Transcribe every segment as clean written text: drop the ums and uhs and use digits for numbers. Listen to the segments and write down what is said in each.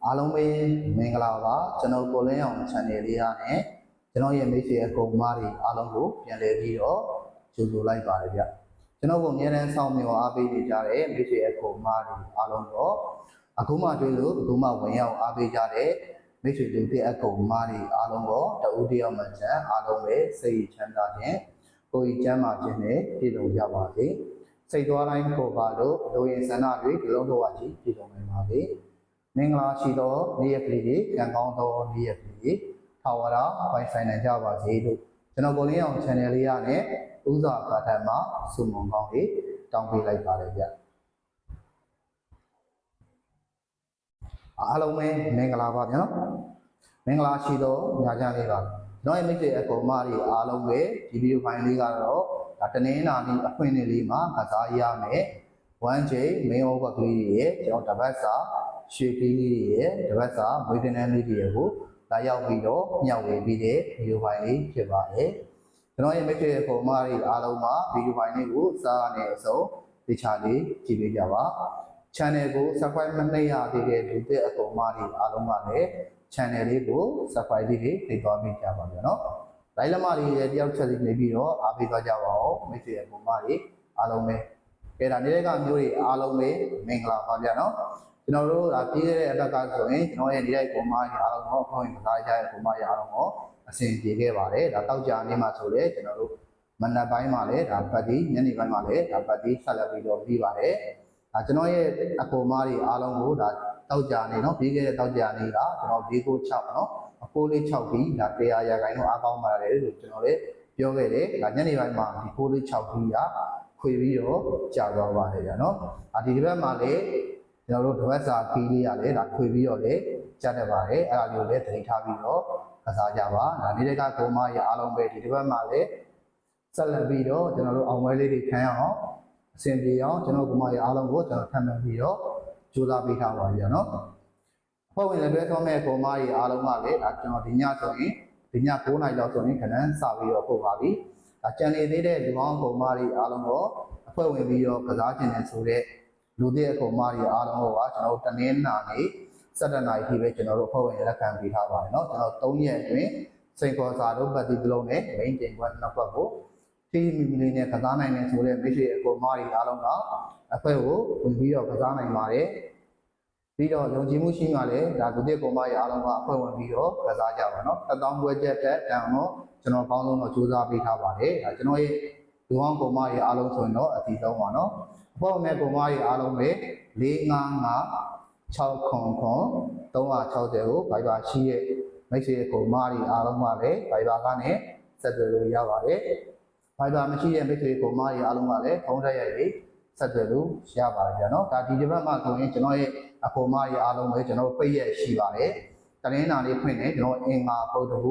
အားလုံးပဲမင်္ဂလာပါကျွန်တော်ကိုလင်းအောင် channel လေးရနဲ့ကျွန်တော်ရဲ့မိတ်ဆွေအကုန်မတွေအားလုံးကိုပြန်လည်ပြီးတော့ကြိုဆိုလိုက်ပါတယ်ဗျကျွန်တော်ကိုအများအားဆောင်မြော်အားပေးနေကြတဲ့မိတ်ဆွေအကုန်မတွေအားလုံးတော့အခုမှတွေ့လို့အခုမှဝင်ရောက်အားပေးကြတဲ့မိတ်ဆွေလူတွေအကုန်မတွေအားလုံးတော့တဦးတယောက်မှချမ်းအားလုံးပဲစိတ်ချမ်းသာခြင်းကိုယ်ကြီးချမ်းသာခြင်းနဲ့ပြည့်စုံကြပါစေစိတ်သွားတိုင်းပေါ်ပါလို့လူရင်ဆန္ဒတွေဒီလုံးတော့ကြီးပြည့်စုံနိုင်ပါစေမင်္ဂလာရှိသောနေ့ရက်လေးကံကောင်းသောနေ့ရက်လေးထာဝရပိုင်ဆိုင်နိုင်ကြပါစေလို့ကျွန်တော်ကိုလင်းအောင် channel လေးရနဲ့ဥစွာကာထံမှာဆုမွန်ကောင်းလေးတောင်းပေးလိုက်ပါတယ်ဗျအားလုံးပဲမင်္ဂလာပါဗျာမင်္ဂလာရှိသောညချမ်းလေးပါကျွန်တော်ရဲ့မိတ်ဆွေအကုန်မတွေအားလုံးပဲဒီဗီဒီယိုဖိုင်လေးကတော့ဒါတနင်္လာနေ့အခွင့်အရေးလေးမှာကစားရမယ်1 ချိန် main over ကလေးတွေရဲ့ကျွန်တော်တပတ်စာရွှေကလေးတွေရဲ့တပတ်စာမွေးကနန်းလေးတွေကိုလာရောက်ပြီးတော့မျှဝေပြီးတဲ့ဗီဒီယိုဖိုင်လေးဖြစ်ပါတယ်ကျွန်တော်ရဲ့မိတ်ဆွေအကုန်မတွေအားလုံးမှာဗီဒီယိုဖိုင်လေးကိုစားရတဲ့အစုံဒီချာလေးကြည့်ပေးကြပါ channel ကို subscribe မနှိပ်ရသေးတဲ့လူတွေအကုန်မတွေအားလုံးကလည်း channel လေးကို subscribe လေးတွေနှိပ်သွားပေးကြပါဗျာနော်။လိုက်လမလေးရဲ့တယောက်ချက်စီနေပြီးတော့အားပေးသွားကြပါဦးမိတ်ဆွေအကုန်မတွေအားလုံးပဲကဲဒါနေ့ကမျိုးတွေအားလုံးပဲမင်္ဂလာပါဗျာနော်။ကျွန်တော်တို့ဒါပြီးခဲ့တဲ့အတက်ကဆိုရင်ကျွန်တော်ရဲ့နေ့တိုင်းအကုန်မတွေအားလုံးကိုခေါင်းရင်ကစားကြတဲ့အကုန်မတွေအားလုံးကိုအဆင်ပြေခဲ့ပါတယ်။ဒါတောက်ကြနေ့မှာဆိုလေကျွန်တော်တို့မနက်ပိုင်းမှာလည်းဒါပတ်တီညနေပိုင်းမှာလည်းဒါပတ်တီဆက်လက်ပြီးတော့ပြီးပါတယ်။ဒါကျွန်တော်ရဲ့အကုန်မတွေအားလုံးကိုဒါတောက်ကြနေနော်ပြီးခဲ့တဲ့တောက်ကြနေကကျွန်တော်ဒီကို6နော်အကိုလေး6ပြီးဒါ100ရာခိုင်နှုန်းအားကောင်းပါတယ်လို့ကျွန်တော်လည်းပြောခဲ့တယ်ဒါညနေပိုင်းမှာဒီကိုလေး6ပြီးကခွေပြီးတော့ကြာသွားပါတယ်ဗျာနော်ဒီတစ်ပတ်မှာလည်းကျွန်တော်တို့တစ်ပတ်စာကီးလေးရလဲဒါခွေပြီးတော့လည်းကြာတတ်ပါတယ်အဲ့ဒါမျိုးလည်းသတိထားပြီးတော့ကစားကြပါဒါနေ့တက်ကကိုမရအားလုံးပဲဒီတစ်ပတ်မှာလည်းဆက်လက်ပြီးတော့ကျွန်တော်တို့အောင်ပွဲလေးတွေခံရအောင်အဆင်ပြေအောင်ကျွန်တော်ကိုမရအားလုံးကိုကျွန်တော်ထပ်မံပြီးတော့ကြိုးစားပေးထားပါဗျာနော်ဟုတ်ဝင်လည်းတွဲသွင်းမဲ့ကိုမရအားလုံးကလည်းဒါကျွန်တော်ဒီညဆိုရင်ဒီည9 နာရီလောက်ဆိုရင်ခဏစပြီးတော့ပို့ပါပြီဒါကြံနေသေးတဲ့လူအောင်ကိုမရအားလုံးကိုအဖွဲ့ဝင်ပြီးတော့ကစားခြင်းနဲ့ဆိုတဲ့လူတွေအကုန်မရအားလုံးကိုကကျွန်တော်တနင်္လာနေ့17 နာရီထိပဲကျွန်တော်တို့အဖွဲ့ဝင်လက်ခံပေးထားပါတယ်เนาะကျွန်တော်3ရက်အတွင်းစိန်ခေါ်စာတို့ပတ်တီပလုံးနဲ့ main တင်ကွက်နှစ်ကွက်ကိုတီမီမီလေးနဲ့ကစားနိုင်တယ်ဆိုတဲ့မိတ်ဆွေအကုန်မရအားလုံးကအဖွဲ့ကိုဝင်ပြီးတော့ကစားနိုင်ပါတယ်ပြီးတော့ယုံကြည်မှုရှိမှလည်းဒါဒုတိယကောင်မရအားလုံးကအဖွဲ့ဝင်ပြီးတော့ကစားကြပါเนาะ1000ပွဲချက်တက်တန်တော့ကျွန်တော်ကောင်းဆုံးတော့စူးစမ်းပေးထားပါတယ်ဒါကျွန်တော်ရဲ့လူအောင်ကောင်မရအားလုံးဆိုရင်တော့အတီဆုံးပါเนาะအဖွဲ့ဝင်ကောင်မရအားလုံးပဲ455 600 360ကို Viber ရှိရဲ့မိတ်ဆွေကောင်မရအားလုံးကလည်း Viber ကနေဆက်သွယ်လို့ရပါတယ် Viber မရှိတဲ့မိတ်ဆွေကောင်မရအားလုံးကလည်းဖုန်းထက်ရိုက်ပြီးဆက်သွယ်လို့ရပါတယ်ဗျာနော်ဒါဒီတစ်ပတ်မှာဆိုရင်ကျွန်တော်ရဲ့အဖေမကြီးအားလုံးပဲကျွန်တော်ပိတ်ရက်ရှိပါတယ်တနင်္လာနေ့ဖွင့်နေကျွန်တော်အင်္ဂါပုဒ်တူ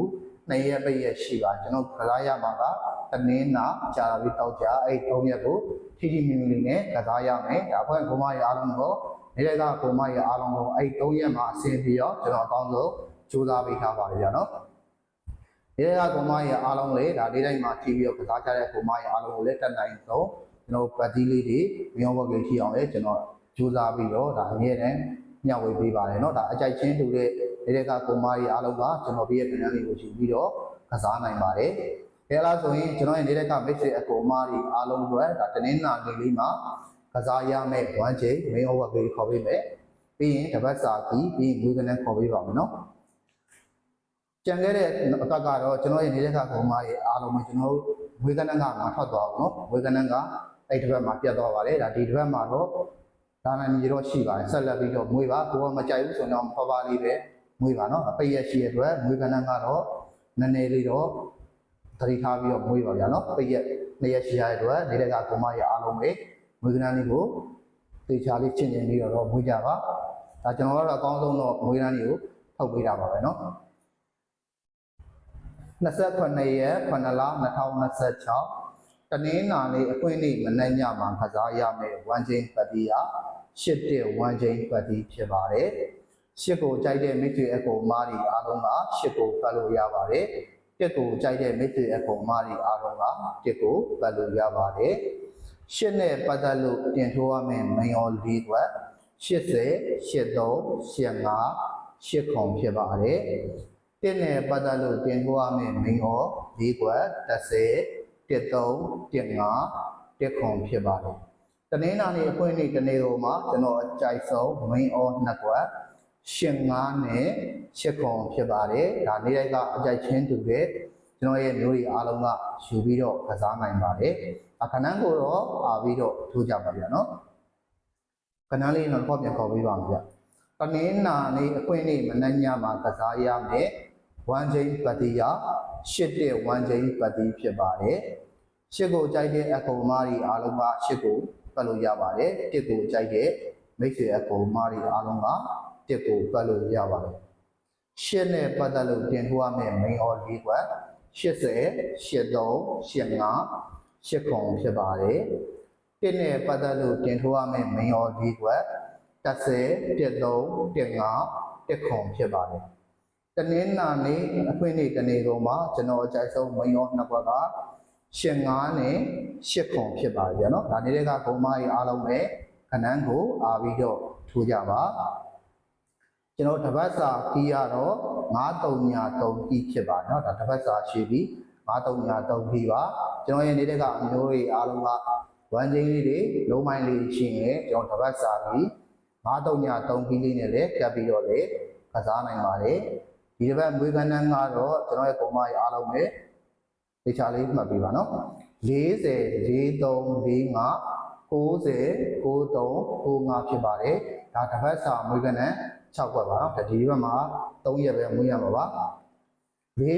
2ရက်ပိတ်ရက်ရှိပါကျွန်တော်ကစားရမှာကတနင်္လာကြာပြီးတောက်ကြအဲ့3ရက်ကိုထိထိမိမိလေးနဲ့ကစားရမယ်ဒါဖွင့်ဖေမကြီးအားလုံးကိုနေ့တိုင်းကဖေမကြီးအားလုံးကိုအဲ့3ရက်မှာအဆင်ပြေရောကျွန်တော်အကောင်းဆုံးစူးစမ်းပေးထားပါတယ်ဗျာနော်နေ့တိုင်းကဖေမကြီးအားလုံးလေဒါနေ့တိုင်းမှာကြည့်ပြီးတော့ကစားကြတဲ့ဖေမကြီးအားလုံးကိုလည်းတက်နိုင်ဆုံးကျွန်တော်ပတ်တီးလေးတွေမြောင်းဘက်လေးထိအောင်လေကျွန်တော်ကြိုးစားပြီးတော့ဒါအမြဲတမ်းမျှဝေပေးပါတယ်เนาะဒါအကြိုက်ချင်းတူတဲ့နေတဲ့ကကိုမကြီးအားလုံးကကျွန်တော်ပြည့်ရဲ့ပြန်လေးကိုယူပြီးတော့ကစားနိုင်ပါတယ်အဲလားဆိုရင်ကျွန်တော်ရဲ့နေတဲ့ကမိတ်ဆွေအကိုမကြီးအားလုံးတွေဒါတနင်္လာနေ့လေးမှာကစားရမယ့်1 ချိန် main over လေးခေါ်ပေးမယ်ပြီးရင်တပတ်စာကြီးပြီးလူကနေခေါ်ပေးပါမယ်เนาะကြံခဲ့တဲ့အကကတော့ကျွန်တော်ရဲ့နေတဲ့ကကိုမကြီးအားလုံးကိုကျွန်တော်ဝေကနန်းကမှာထွက်သွားအောင်เนาะဝေကနန်းကအဲ့တစ်ပတ်မှာပြတ်သွားပါတယ်ဒါဒီတစ်ပတ်မှာတော့ဒါနိုင်ကြီးတော့ရှိပါတယ်ဆက်လက်ပြီးတော့မွေးပါကိုယ်ကမကြိုက်ဘူးဆိုတော့ဖဖလေးပဲမွေးပါเนาะအပိတ်ရရှိရတဲ့မွေးကနန်းကတော့နည်းနည်းလေးတော့သတိထားပြီးတော့မွေးပါဗျာเนาะပိတ်ရ2ရက်ရှိရတဲ့အတွက်နေတဲ့ကကိုမရအားလုံးပဲမွေးကနန်းလေးကိုသေချာလေးချင့်ချင်ပြီးတော့မွေးကြပါဒါကျွန်တော်ကတော့အကောင်းဆုံးတော့မွေးကနန်းလေးကိုထုတ်ပေးတာပါပဲเนาะ29ရက်9လ2026တနင်္လာနေ့အခွင့်အရေးမနေ့ညမှာကစားရမယ်1 ချိန်ပတ်တီးရ8-1 ချိန်ပတ်တီးဖြစ်ပါတယ်8ကိုကြိုက်တဲ့မိတ်ဆွေအကုန်မားတွေအားလုံးက8ကိုပတ်လို့ရပါတယ်1ကိုကြိုက်တဲ့မိတ်ဆွေအကုန်မားတွေအားလုံးက1ကိုပတ်လို့ရပါတယ်8နဲ့ပတ်သက်လို့တင်ထိုးရမယ်မင်္ဂလာ၄ခွက်80 83 85 ရှစ်ခုဖြစ်ပါတယ်တစ်နဲ့ပတ်သက်လို့တင်ထိုးရမယ့်မိန်ဩ၄ခွက်30 13 15 တစ်ခုဖြစ်ပါတယ်တနင်္လာနေ့အဖွင့်နေ့တနေ့ကိုမှကျွန်တော်အကြိုက်ဆုံးမိန်ဩ2ခွက်ရှင်9နဲ့8ခုဖြစ်ပါတယ်ဒါနေ့တိုင်းကအကြိုက်ချင်းတူတဲ့ကျွန်တော်ရဲ့မျိုးတွေအားလုံးကယူပြီးတော့ကစားနိုင်ပါတယ်ခဏကိုတော့အားပြီးတော့ထိုးကြပါဗျာနော်ခဏလေးတော့ပြန်ခေါ်ပေးပါမယ်ဗျတနင်္လာနေ့အဖွင့်နေ့မနက်ညမှာကစားရမယ်1ချိန်ပတိယ8တဲ့1ချိန်ပတိဖြစ်ပါတယ်8ကိုကြိုက်တဲ့အကုံမားတွေအားလုံးက8ကိုပတ်လို့ရပါတယ်1ကိုကြိုက်တဲ့မိတ်ဆွေအကုံမားတွေအားလုံးက1ကိုပတ်လို့ရပါတယ်8နဲ့ပတ်သက်လို့တင်ထိုးရမယ့် main or ၄ခွက်80 83 85 8ခုဖြစ်ပါတယ်1နဲ့ပတ်သက်လို့တင်ထိုးရမယ့် main or ၄ခွက်30 13 15 1ခုဖြစ်ပါတယ်တနင်္လာနေ့အဖွင့်နေ့တနေ့ကုန်မှာကျွန်တော်အကြိုက်ဆုံး main or 2ခွက်ကရှင်9နဲ့8ခုဖြစ်ပါတယ်ဗျာနော်ဒါနေတဲ့ကဂုံမကြီးအားလုံးပဲခဏန်းကိုအားပြီးတော့ထိုးကြပါကျွန်တော်တပတ်စာကြီးရတော့9303ကြီးဖြစ်ပါเนาะဒါတပတ်စာရှိပြီ9303ကြီးပါကျွန်တော်ရဲ့နေတဲ့ကအမျိုးတွေအားလုံးကဝမ်းချင်းလေးတွေလုံးမိုင်းလေးရှိရင်ကျွန်တော်တပတ်စာကြီး9303ကြီးလေးနဲ့လည်းကပ်ပြီးတော့လေကစားနိုင်ပါတယ်ဒီတစ်ပတ်မွေးကန်းတန်းကတော့ကျွန်တော်ရဲ့ပုံမှန်အားလုံးပဲတေချာလေးမှတ်ပေးပါเนาะ40 43 45 90 93 95ဖြစ်ပါတယ်ဒါတစ်ပတ်စာမွေးကန်းတန်း6ခွက်ပါเนาะဒီဘက်မှာ3ရက်ပဲမွေးရမှာပါ40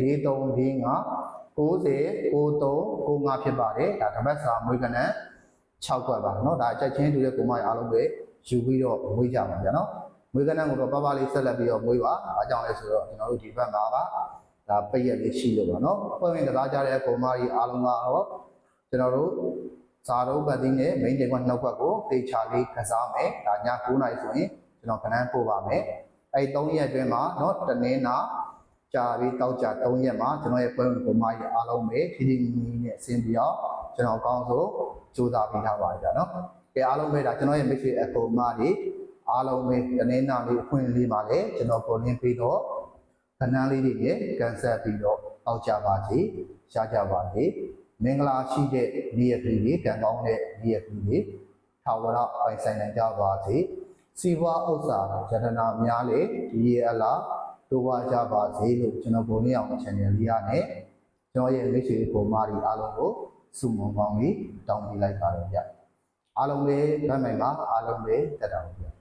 43 45 90 93 95ဖြစ်ပါတယ်ဒါတစ်ပတ်စာမွေးကန်းတန်း6ခွက်ပါเนาะဒါအချက်ချင်းတူတဲ့ပုံမှန်အားလုံးပဲယူပြီးတော့မွေးကြပါဗျာเนาะမွေးကန်းတန်းကိုတော့ပပလေးဆက်လက်ပြီးတော့မွေးပါအားကြောင့်လဲဆိုတော့ကျွန်တော်တို့ဒီဘက်မှာကဒါပိတ်ရက်လေးရှိလို့ပါเนาะဖွဲ့ဝင်ကစားကြတဲ့ပုံမှန်ကြီးအားလုံးကတော့ကျွန်တော်တို့ဇာတုပတ်သီးနဲ့ main တင်ခွက်နှုတ်ခွက်ကိုတေချာလေးကစားမယ်ဒါည9နာရီဆိုရင်ကျွန်တော်ခဏပို့ပါမယ်အဲ့3ရက်အတွင်းမှာเนาะတနင်္လာကြာပြီးတောက်ကြ3ရက်မှာကျွန်တော်ရဲ့ပွဲဝင်ပုံမှန်ကြီးအားလုံးပဲဖြည်းဖြည်းချင်းနဲ့အဆင်ပြေအောင်ကျွန်တော်အကောင်းဆုံးကြိုးစားပေးထားပါကြเนาะကဲအားလုံးပဲဒါကျွန်တော်ရဲ့မိတ်ဆွေအကုန်မတွေအားလုံးပဲတနင်္လာလေးအခွင့်အရေးပါလေကျွန်တော်ပုံရင်းပြီးတော့ခဏလေးတွေနဲ့ကန်ဆယ်ပြီးတော့အောက်ကြပါစေရှားကြပါစေမင်္ဂလာရှိတဲ့နေ့ရက်ကြီးတွေကံကောင်းတဲ့နေ့ရက်ကြီးတွေထာဝရပိုင်ဆိုင်နိုင်ကြပါစေစီဝါဥစ္စာယတနာများလေဒီရအလားတိုးဝါကြပါစေလို့ကျွန်တော်ပုံရအောင် channel လေးရနဲ့ကျွန်တော်ရဲ့မိတ်ဆွေပုံမားတွေအားလုံးကိုစုမုံကောင်းပြီးတောင်းပေးလိုက်ပါတော့ဗျအားလုံးပဲဗတ်မိုင်ပါအားလုံးပဲတက်တာပါဗျ